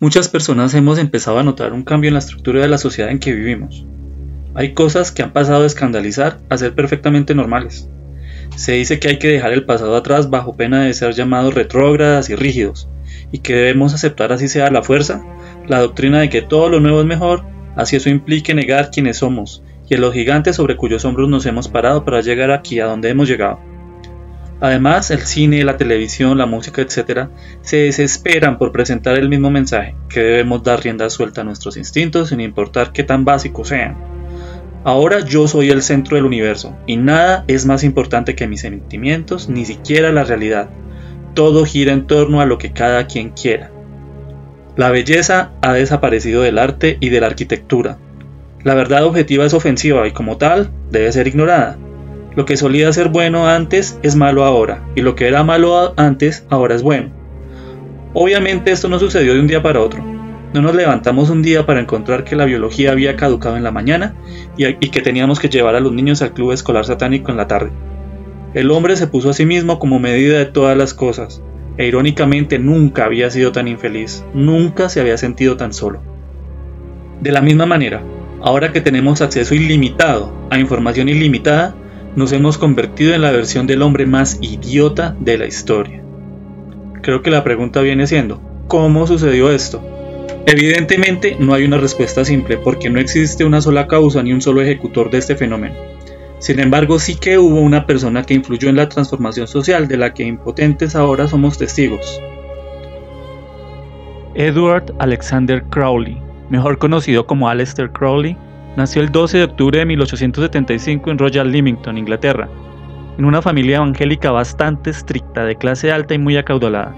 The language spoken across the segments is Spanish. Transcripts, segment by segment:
Muchas personas hemos empezado a notar un cambio en la estructura de la sociedad en que vivimos. Hay cosas que han pasado de escandalizar a ser perfectamente normales. Se dice que hay que dejar el pasado atrás bajo pena de ser llamados retrógradas y rígidos, y que debemos aceptar, así sea a la fuerza, la doctrina de que todo lo nuevo es mejor, así eso implique negar quiénes somos y en los gigantes sobre cuyos hombros nos hemos parado para llegar aquí a donde hemos llegado. Además, el cine, la televisión, la música, etc., se desesperan por presentar el mismo mensaje, que debemos dar rienda suelta a nuestros instintos sin importar qué tan básicos sean. Ahora yo soy el centro del universo, y nada es más importante que mis sentimientos, ni siquiera la realidad. Todo gira en torno a lo que cada quien quiera. La belleza ha desaparecido del arte y de la arquitectura. La verdad objetiva es ofensiva y como tal, debe ser ignorada. Lo que solía ser bueno antes es malo ahora, y lo que era malo antes ahora es bueno. Obviamente esto no sucedió de un día para otro. No nos levantamos un día para encontrar que la biología había caducado en la mañana y que teníamos que llevar a los niños al club escolar satánico en la tarde. El hombre se puso a sí mismo como medida de todas las cosas, e irónicamente nunca había sido tan infeliz, nunca se había sentido tan solo. De la misma manera, ahora que tenemos acceso ilimitado a información ilimitada, nos hemos convertido en la versión del hombre más idiota de la historia. Creo que la pregunta viene siendo, ¿cómo sucedió esto? Evidentemente no hay una respuesta simple porque no existe una sola causa ni un solo ejecutor de este fenómeno. Sin embargo, sí que hubo una persona que influyó en la transformación social de la que impotentes ahora somos testigos. Edward Alexander Crowley, mejor conocido como Aleister Crowley, nació el 12 de octubre de 1875 en Royal Leamington, Inglaterra, en una familia evangélica bastante estricta, de clase alta y muy acaudalada.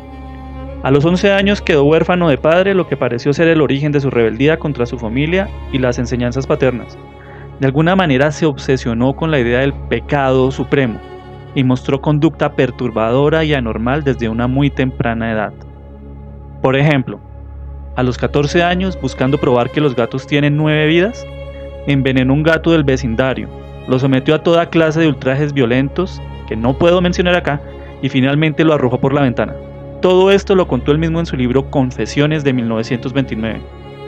A los 11 años quedó huérfano de padre, lo que pareció ser el origen de su rebeldía contra su familia y las enseñanzas paternas. De alguna manera se obsesionó con la idea del pecado supremo y mostró conducta perturbadora y anormal desde una muy temprana edad. Por ejemplo, a los 14 años, buscando probar que los gatos tienen 9 vidas, envenenó un gato del vecindario, lo sometió a toda clase de ultrajes violentos, que no puedo mencionar acá, y finalmente lo arrojó por la ventana. Todo esto lo contó él mismo en su libro Confesiones de 1929,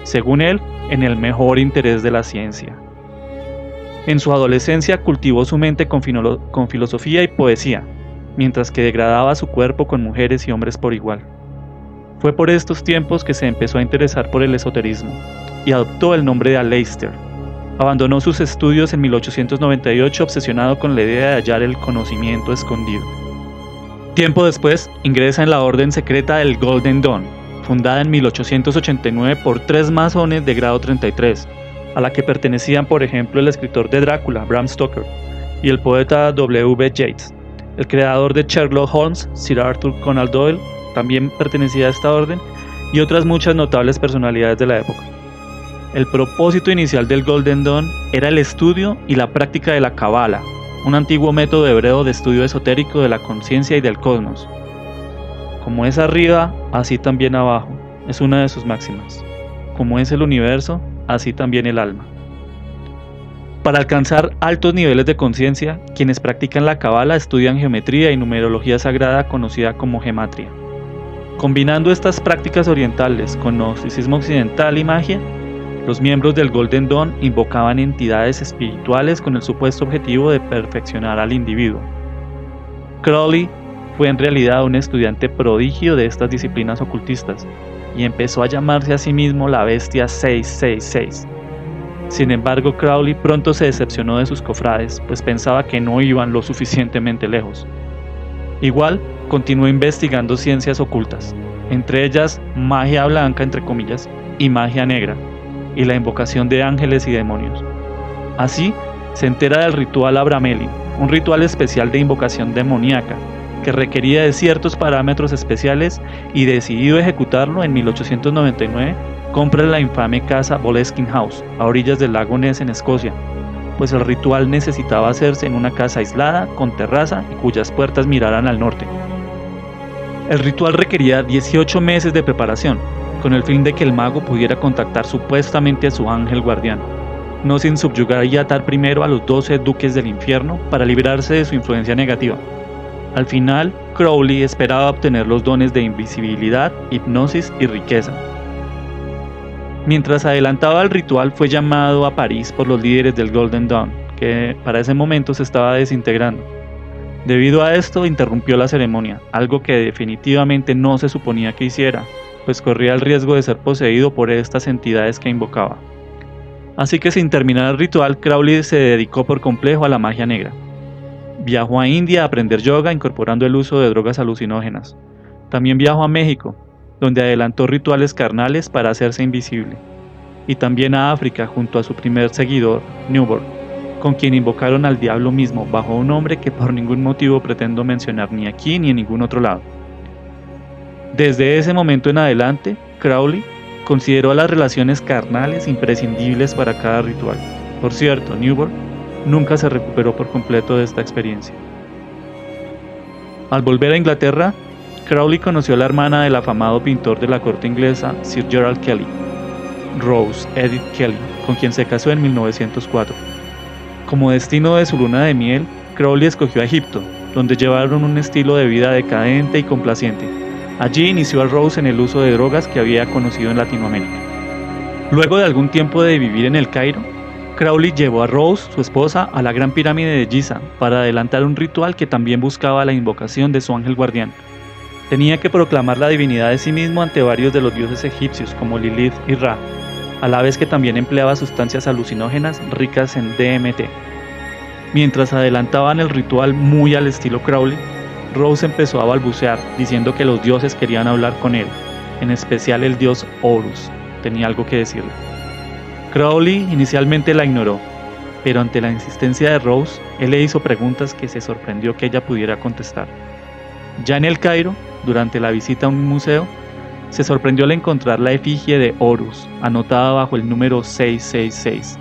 según él, en el mejor interés de la ciencia. En su adolescencia cultivó su mente con filosofía y poesía, mientras que degradaba su cuerpo con mujeres y hombres por igual. Fue por estos tiempos que se empezó a interesar por el esoterismo, y adoptó el nombre de Aleister. Abandonó sus estudios en 1898 obsesionado con la idea de hallar el conocimiento escondido. Tiempo después, ingresa en la orden secreta del Golden Dawn, fundada en 1889 por 3 masones de grado 33, a la que pertenecían por ejemplo el escritor de Drácula, Bram Stoker, y el poeta W.B. Yeats. El creador de Sherlock Holmes, Sir Arthur Conan Doyle, también pertenecía a esta orden, y otras muchas notables personalidades de la época. El propósito inicial del Golden Dawn era el estudio y la práctica de la Cábala, un antiguo método hebreo de estudio esotérico de la conciencia y del cosmos. Como es arriba, así también abajo, es una de sus máximas. Como es el universo, así también el alma. Para alcanzar altos niveles de conciencia, quienes practican la Cábala estudian geometría y numerología sagrada conocida como gematria. Combinando estas prácticas orientales con gnosticismo occidental y magia, los miembros del Golden Dawn invocaban entidades espirituales con el supuesto objetivo de perfeccionar al individuo. Crowley fue en realidad un estudiante prodigio de estas disciplinas ocultistas y empezó a llamarse a sí mismo la Bestia 666. Sin embargo, Crowley pronto se decepcionó de sus cofrades, pues pensaba que no iban lo suficientemente lejos. Igual, continuó investigando ciencias ocultas, entre ellas magia blanca, entre comillas, y magia negra, y la invocación de ángeles y demonios. Así, se entera del ritual Abramelin, un ritual especial de invocación demoníaca, que requería de ciertos parámetros especiales, y decidido ejecutarlo en 1899, compra la infame casa Boleskine House, a orillas del lago Ness en Escocia, pues el ritual necesitaba hacerse en una casa aislada, con terraza y cuyas puertas miraran al norte. El ritual requería 18 meses de preparación, con el fin de que el mago pudiera contactar supuestamente a su ángel guardián, no sin subyugar y atar primero a los 12 duques del infierno para librarse de su influencia negativa. Al final, Crowley esperaba obtener los dones de invisibilidad, hipnosis y riqueza. Mientras adelantaba el ritual, fue llamado a París por los líderes del Golden Dawn, que para ese momento se estaba desintegrando. Debido a esto, interrumpió la ceremonia, algo que definitivamente no se suponía que hiciera, pues corría el riesgo de ser poseído por estas entidades que invocaba. Así que sin terminar el ritual, Crowley se dedicó por completo a la magia negra. Viajó a India a aprender yoga, incorporando el uso de drogas alucinógenas. También viajó a México, donde adelantó rituales carnales para hacerse invisible. Y también a África, junto a su primer seguidor, Newborn, con quien invocaron al diablo mismo bajo un nombre que por ningún motivo pretendo mencionar ni aquí ni en ningún otro lado. Desde ese momento en adelante, Crowley consideró las relaciones carnales imprescindibles para cada ritual. Por cierto, Newborn nunca se recuperó por completo de esta experiencia. Al volver a Inglaterra, Crowley conoció a la hermana del afamado pintor de la corte inglesa Sir Gerald Kelly, Rose Edith Kelly, con quien se casó en 1904. Como destino de su luna de miel, Crowley escogió a Egipto, donde llevaron un estilo de vida decadente y complaciente. Allí inició a Rose en el uso de drogas que había conocido en Latinoamérica. Luego de algún tiempo de vivir en el Cairo, Crowley llevó a Rose, su esposa, a la Gran Pirámide de Giza para adelantar un ritual que también buscaba la invocación de su ángel guardián. Tenía que proclamar la divinidad de sí mismo ante varios de los dioses egipcios como Lilith y Ra, a la vez que también empleaba sustancias alucinógenas ricas en DMT. Mientras adelantaban el ritual muy al estilo Crowley, Rose empezó a balbucear, diciendo que los dioses querían hablar con él, en especial el dios Horus, tenía algo que decirle. Crowley inicialmente la ignoró, pero ante la insistencia de Rose, él le hizo preguntas que se sorprendió que ella pudiera contestar. Ya en el Cairo, durante la visita a un museo, se sorprendió al encontrar la efigie de Horus, anotada bajo el número 666.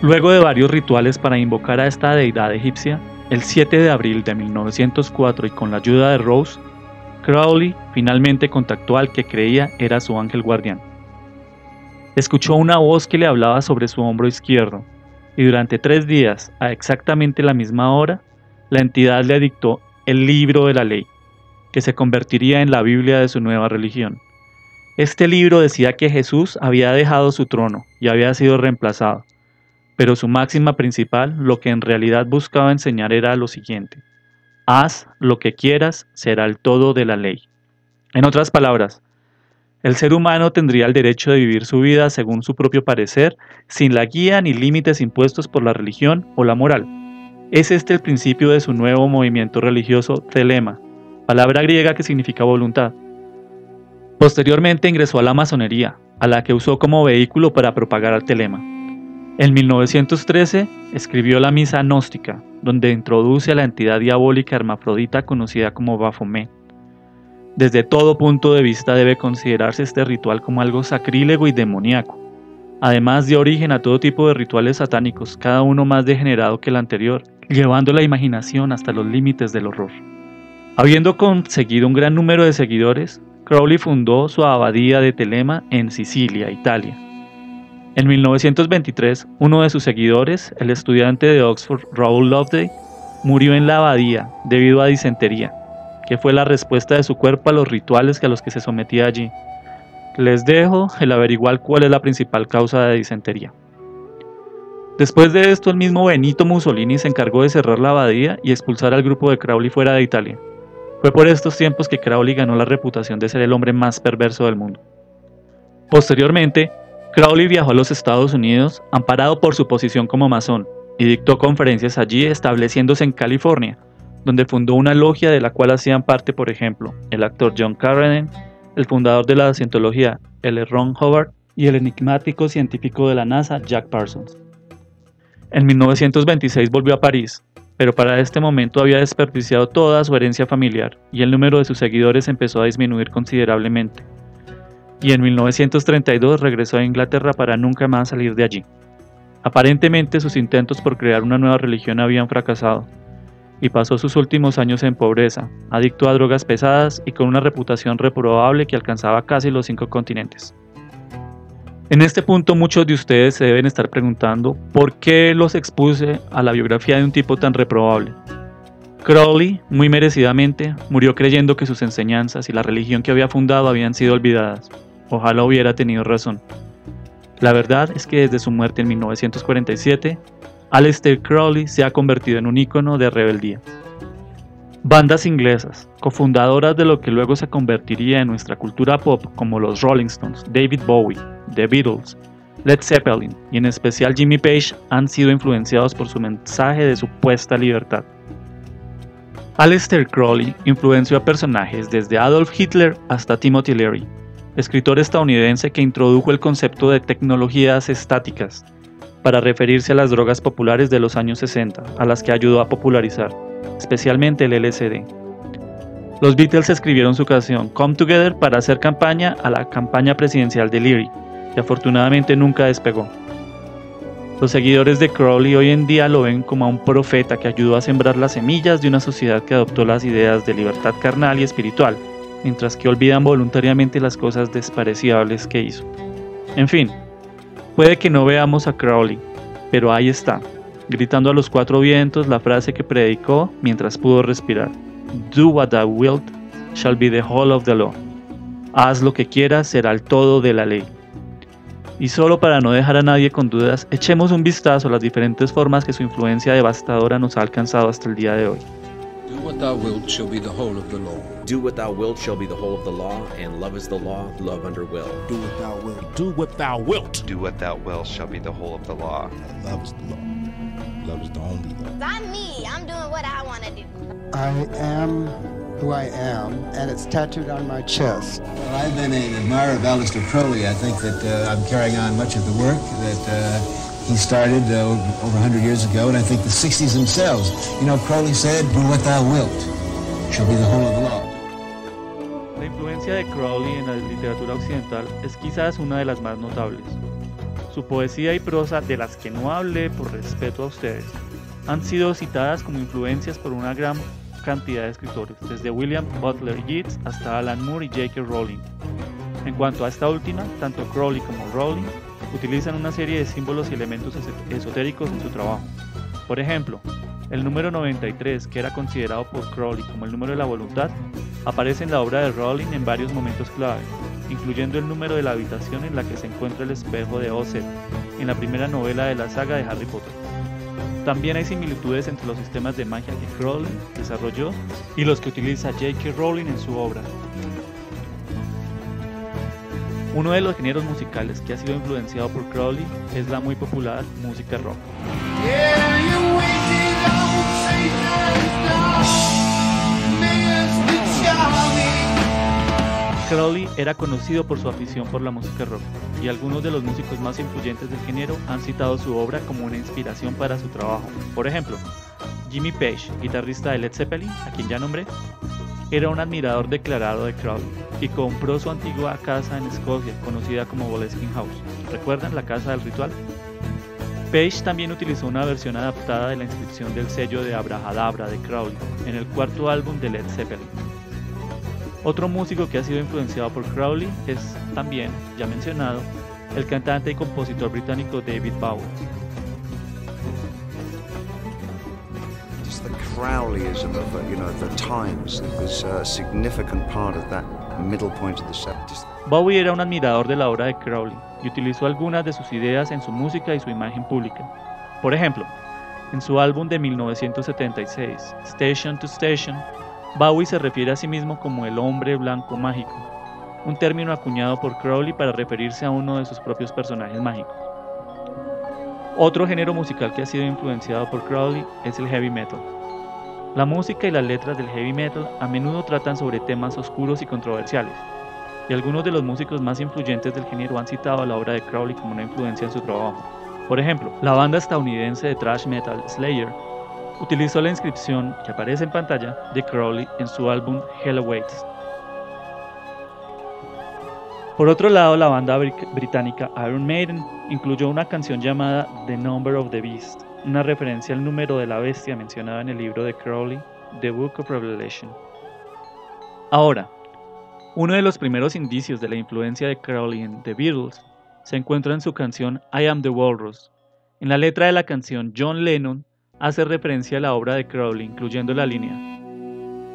Luego de varios rituales para invocar a esta deidad egipcia, el 7 de abril de 1904 y con la ayuda de Rose, Crowley finalmente contactó al que creía era su ángel guardián. Escuchó una voz que le hablaba sobre su hombro izquierdo, y durante 3 días, a exactamente la misma hora, la entidad le dictó el libro de la ley, que se convertiría en la Biblia de su nueva religión. Este libro decía que Jesús había dejado su trono y había sido reemplazado, pero su máxima principal, lo que en realidad buscaba enseñar era lo siguiente: haz lo que quieras, será el todo de la ley. En otras palabras, el ser humano tendría el derecho de vivir su vida según su propio parecer, sin la guía ni límites impuestos por la religión o la moral. Es este el principio de su nuevo movimiento religioso Thelema, palabra griega que significa voluntad. Posteriormente ingresó a la masonería, a la que usó como vehículo para propagar el Thelema. En 1913 escribió la Misa Gnóstica, donde introduce a la entidad diabólica hermafrodita conocida como Baphomet. Desde todo punto de vista debe considerarse este ritual como algo sacrílego y demoníaco. Además dio origen a todo tipo de rituales satánicos, cada uno más degenerado que el anterior, llevando la imaginación hasta los límites del horror. Habiendo conseguido un gran número de seguidores, Crowley fundó su abadía de Thelema en Sicilia, Italia. En 1923, uno de sus seguidores, el estudiante de Oxford Raoul Loveday, murió en la abadía debido a disentería, que fue la respuesta de su cuerpo a los rituales a los que se sometía allí. Les dejo el averiguar cuál es la principal causa de disentería. Después de esto, el mismo Benito Mussolini se encargó de cerrar la abadía y expulsar al grupo de Crowley fuera de Italia. Fue por estos tiempos que Crowley ganó la reputación de ser el hombre más perverso del mundo. Posteriormente, Crowley viajó a los Estados Unidos, amparado por su posición como masón, y dictó conferencias allí, estableciéndose en California, donde fundó una logia de la cual hacían parte, por ejemplo, el actor John Carradine, el fundador de la cientología L. Ron Hubbard y el enigmático científico de la NASA Jack Parsons. En 1926 volvió a París, pero para este momento había desperdiciado toda su herencia familiar y el número de sus seguidores empezó a disminuir considerablemente. Y en 1932 regresó a Inglaterra para nunca más salir de allí. Aparentemente sus intentos por crear una nueva religión habían fracasado, y pasó sus últimos años en pobreza, adicto a drogas pesadas y con una reputación reprobable que alcanzaba casi los 5 continentes. En este punto muchos de ustedes se deben estar preguntando ¿por qué los expuse a la biografía de un tipo tan reprobable? Crowley, muy merecidamente, murió creyendo que sus enseñanzas y la religión que había fundado habían sido olvidadas, ojalá hubiera tenido razón. La verdad es que desde su muerte en 1947, Aleister Crowley se ha convertido en un ícono de rebeldía. Bandas inglesas, cofundadoras de lo que luego se convertiría en nuestra cultura pop como los Rolling Stones, David Bowie, The Beatles, Led Zeppelin y en especial Jimmy Page han sido influenciados por su mensaje de supuesta libertad. Aleister Crowley influenció a personajes desde Adolf Hitler hasta Timothy Leary, escritor estadounidense que introdujo el concepto de tecnologías estáticas para referirse a las drogas populares de los años 60, a las que ayudó a popularizar, especialmente el LSD. Los Beatles escribieron su canción Come Together para hacer campaña a la campaña presidencial de Leary, que afortunadamente nunca despegó. Los seguidores de Crowley hoy en día lo ven como a un profeta que ayudó a sembrar las semillas de una sociedad que adoptó las ideas de libertad carnal y espiritual, mientras que olvidan voluntariamente las cosas despreciables que hizo. En fin, puede que no veamos a Crowley, pero ahí está, gritando a los cuatro vientos la frase que predicó mientras pudo respirar: Do what thou wilt shall be the whole of the law. Haz lo que quieras será el todo de la ley. Y solo para no dejar a nadie con dudas, echemos un vistazo a las diferentes formas que su influencia devastadora nos ha alcanzado hasta el día de hoy. Do what thou wilt shall be the whole of the law. Do what thou wilt shall be the whole of the law, and love is the law, love under will. Do what thou wilt. Do what thou wilt. Do what thou wilt shall be the whole of the law. Love is the law. Love is the only law. I'm me. I'm doing what I want to do. I am who I am, and it's tattooed on my chest. Well, I've been an admirer of Aleister Crowley. I think that I'm carrying on much of the work that he started over 100 years ago, and I think the 60s themselves. You know, Crowley said, do what thou wilt, shall be the whole of the law. La influencia de Crowley en la literatura occidental es quizás una de las más notables. Su poesía y prosa, de las que no hablé por respeto a ustedes, han sido citadas como influencias por una gran cantidad de escritores, desde William Butler Yeats hasta Alan Moore y J.K. Rowling. En cuanto a esta última, tanto Crowley como Rowling utilizan una serie de símbolos y elementos esotéricos en su trabajo. Por ejemplo, el número 93, que era considerado por Crowley como el número de la voluntad, aparece en la obra de Rowling en varios momentos clave, incluyendo el número de la habitación en la que se encuentra el espejo de Osset, en la primera novela de la saga de Harry Potter. También hay similitudes entre los sistemas de magia que Crowley desarrolló y los que utiliza J.K. Rowling en su obra. Uno de los géneros musicales que ha sido influenciado por Crowley es la muy popular música rock. Crowley era conocido por su afición por la música rock, y algunos de los músicos más influyentes del género han citado su obra como una inspiración para su trabajo. Por ejemplo, Jimmy Page, guitarrista de Led Zeppelin, a quien ya nombré, era un admirador declarado de Crowley y compró su antigua casa en Escocia, conocida como Boleskine House. ¿Recuerdan la casa del ritual? Page también utilizó una versión adaptada de la inscripción del sello de Abrahadabra de Crowley en el cuarto álbum de Led Zeppelin. Otro músico que ha sido influenciado por Crowley es también, ya mencionado, el cantante y compositor británico David Bowie. Just the Crowleyism of the times was a significant part of that middle point of the 70s. Bowie era un admirador de la obra de Crowley y utilizó algunas de sus ideas en su música y su imagen pública. Por ejemplo, en su álbum de 1976, Station to Station, Bowie se refiere a sí mismo como el hombre blanco mágico, un término acuñado por Crowley para referirse a uno de sus propios personajes mágicos. Otro género musical que ha sido influenciado por Crowley es el heavy metal. La música y las letras del heavy metal a menudo tratan sobre temas oscuros y controversiales, y algunos de los músicos más influyentes del género han citado a la obra de Crowley como una influencia en su trabajo. Por ejemplo, la banda estadounidense de thrash metal Slayer utilizó la inscripción que aparece en pantalla de Crowley en su álbum Hell Awaits. Por otro lado, la banda británica Iron Maiden incluyó una canción llamada The Number of the Beast, una referencia al número de la bestia mencionada en el libro de Crowley, The Book of Revelation. Ahora, uno de los primeros indicios de la influencia de Crowley en The Beatles se encuentra en su canción I Am the Walrus. En la letra de la canción, John Lennon hace referencia a la obra de Crowley, incluyendo la línea,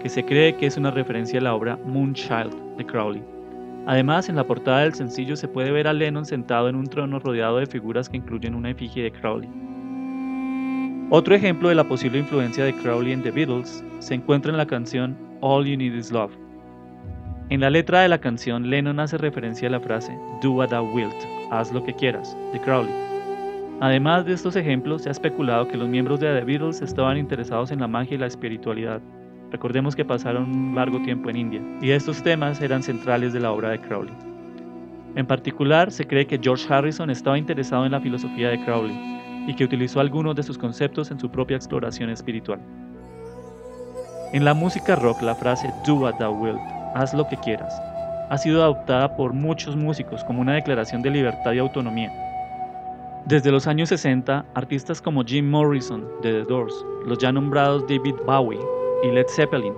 que se cree que es una referencia a la obra Moonchild de Crowley. Además, en la portada del sencillo se puede ver a Lennon sentado en un trono rodeado de figuras que incluyen una efigie de Crowley. Otro ejemplo de la posible influencia de Crowley en The Beatles se encuentra en la canción All You Need Is Love. En la letra de la canción, Lennon hace referencia a la frase "Do what thou wilt", haz lo que quieras, de Crowley. Además de estos ejemplos, se ha especulado que los miembros de The Beatles estaban interesados en la magia y la espiritualidad. Recordemos que pasaron un largo tiempo en India, y estos temas eran centrales de la obra de Crowley. En particular, se cree que George Harrison estaba interesado en la filosofía de Crowley, y que utilizó algunos de sus conceptos en su propia exploración espiritual. En la música rock, la frase "Do what thou wilt", haz lo que quieras, ha sido adoptada por muchos músicos como una declaración de libertad y autonomía. Desde los años 60, artistas como Jim Morrison, de The Doors, los ya nombrados David Bowie y Led Zeppelin,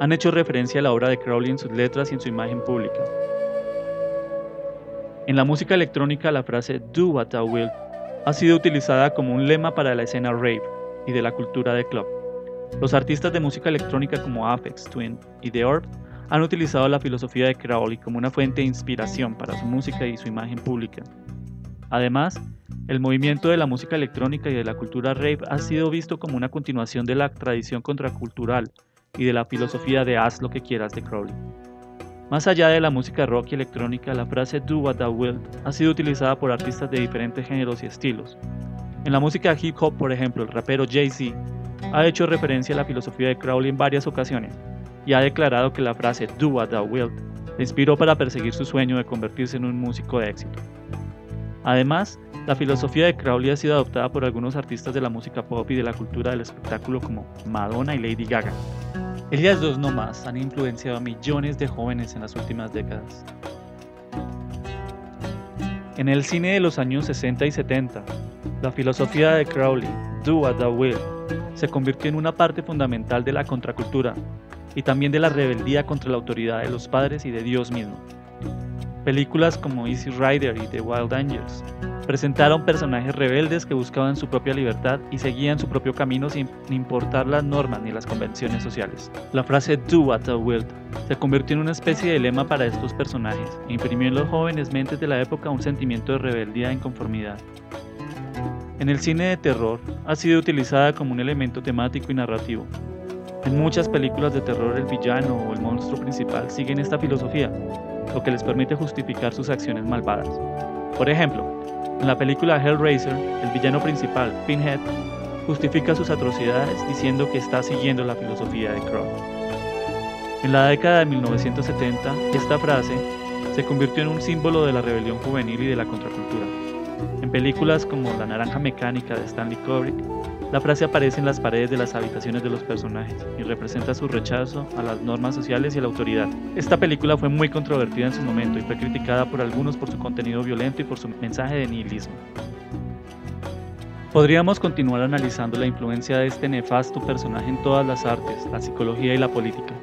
han hecho referencia a la obra de Crowley en sus letras y en su imagen pública. En la música electrónica, la frase "Do what thou wilt" ha sido utilizada como un lema para la escena rave y de la cultura de club. Los artistas de música electrónica como Aphex Twin y The Orb han utilizado la filosofía de Crowley como una fuente de inspiración para su música y su imagen pública. Además, el movimiento de la música electrónica y de la cultura rave ha sido visto como una continuación de la tradición contracultural y de la filosofía de haz lo que quieras de Crowley. Más allá de la música rock y electrónica, la frase "Do what thou wilt" ha sido utilizada por artistas de diferentes géneros y estilos. En la música hip hop, por ejemplo, el rapero Jay-Z ha hecho referencia a la filosofía de Crowley en varias ocasiones y ha declarado que la frase "Do what thou wilt" le inspiró para perseguir su sueño de convertirse en un músico de éxito. Además, la filosofía de Crowley ha sido adoptada por algunos artistas de la música pop y de la cultura del espectáculo como Madonna y Lady Gaga. Ellas dos no más han influenciado a millones de jóvenes en las últimas décadas. En el cine de los años 60 y 70, la filosofía de Crowley, "Do what thou wilt", se convirtió en una parte fundamental de la contracultura y también de la rebeldía contra la autoridad de los padres y de Dios mismo. Películas como Easy Rider y The Wild Angels presentaron personajes rebeldes que buscaban su propia libertad y seguían su propio camino sin importar las normas ni las convenciones sociales. La frase "Do what thou wilt" se convirtió en una especie de lema para estos personajes e imprimió en los jóvenes mentes de la época un sentimiento de rebeldía e inconformidad. En el cine de terror ha sido utilizada como un elemento temático y narrativo. En muchas películas de terror el villano o el monstruo principal siguen esta filosofía, lo que les permite justificar sus acciones malvadas. Por ejemplo, en la película Hellraiser, el villano principal, Pinhead, justifica sus atrocidades diciendo que está siguiendo la filosofía de Crowley. En la década de 1970, esta frase se convirtió en un símbolo de la rebelión juvenil y de la contracultura. En películas como La Naranja Mecánica de Stanley Kubrick, la frase aparece en las paredes de las habitaciones de los personajes y representa su rechazo a las normas sociales y a la autoridad. Esta película fue muy controvertida en su momento y fue criticada por algunos por su contenido violento y por su mensaje de nihilismo. Podríamos continuar analizando la influencia de este nefasto personaje en todas las artes, la psicología y la política.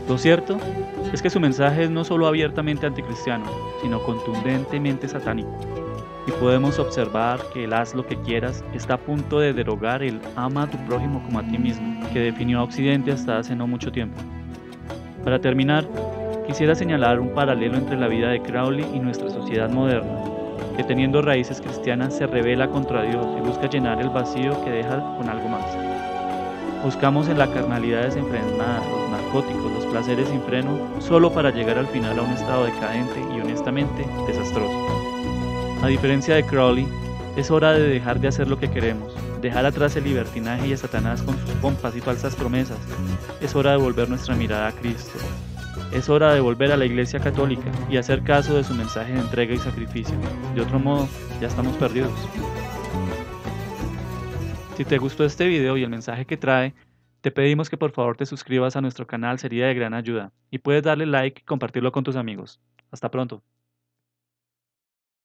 Lo cierto es que su mensaje es no solo abiertamente anticristiano, sino contundentemente satánico. Y podemos observar que el haz lo que quieras está a punto de derogar el ama a tu prójimo como a ti mismo, que definió a Occidente hasta hace no mucho tiempo. Para terminar, quisiera señalar un paralelo entre la vida de Crowley y nuestra sociedad moderna, que teniendo raíces cristianas se rebela contra Dios y busca llenar el vacío que deja con algo más. Buscamos en la carnalidad desenfrenada, los narcóticos, los placeres sin freno, solo para llegar al final a un estado decadente y honestamente desastroso. A diferencia de Crowley, es hora de dejar de hacer lo que queremos, dejar atrás el libertinaje y a Satanás con sus pompas y falsas promesas. Es hora de volver nuestra mirada a Cristo. Es hora de volver a la Iglesia Católica y hacer caso de su mensaje de entrega y sacrificio. De otro modo, ya estamos perdidos. Si te gustó este video y el mensaje que trae, te pedimos que por favor te suscribas a nuestro canal, sería de gran ayuda. Y puedes darle like y compartirlo con tus amigos. Hasta pronto.